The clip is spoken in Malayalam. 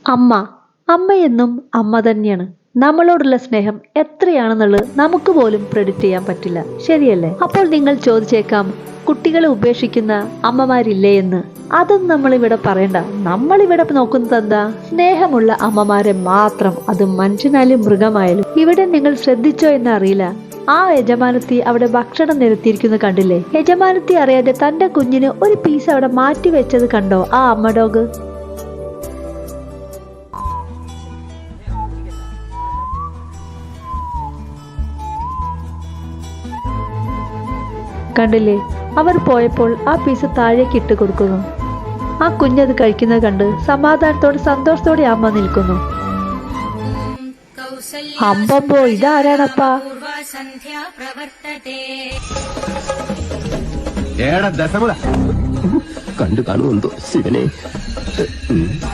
അമ്മ അമ്മയെന്നും അമ്മ തന്നെയാണ്. നമ്മളോടുള്ള സ്നേഹം എത്രയാണെന്നുള്ളത് നമുക്ക് പോലും പ്രെഡിക്റ്റ് ചെയ്യാൻ പറ്റില്ല, ശരിയല്ലേ? അപ്പോൾ നിങ്ങൾ ചോദിച്ചേക്കാം, കുട്ടികളെ ഉപേക്ഷിക്കുന്ന അമ്മമാരില്ലേ എന്ന്. അതൊന്നും നമ്മളിവിടെ പറയണ്ട. നമ്മളിവിടെ നോക്കുന്നത് എന്താ? സ്നേഹമുള്ള അമ്മമാരെ മാത്രം. അത് മനുഷ്യനായാലും മൃഗമായാലും. ഇവിടെ നിങ്ങൾ ശ്രദ്ധിച്ചോ എന്ന് അറിയില്ല, ആ യജമാനത്തി അവിടെ ഭക്ഷണം നിരത്തിയിരിക്കുന്നത് കണ്ടില്ലേ? യജമാനത്തി അറിയാതെ തന്റെ കുഞ്ഞിന് ഒരു പീസ് അവിടെ മാറ്റി വെച്ചത് കണ്ടോ ആ അമ്മ ഡോഗ്? കണ്ടില്ലേ? അവർ പോയപ്പോൾ ആ പീസ് താഴേക്ക് ഇട്ട് കൊടുക്കുന്നു. ആ കുഞ്ഞത് കഴിക്കുന്നത് കണ്ട് സമാധാനത്തോടെ സന്തോഷത്തോടെ അമ്മ നിൽക്കുന്നു. അമ്പമ്പോ, ഇതാരാണപ്പാ? കണ്ടു കാണുന്നുണ്ടോ ശിവനെ?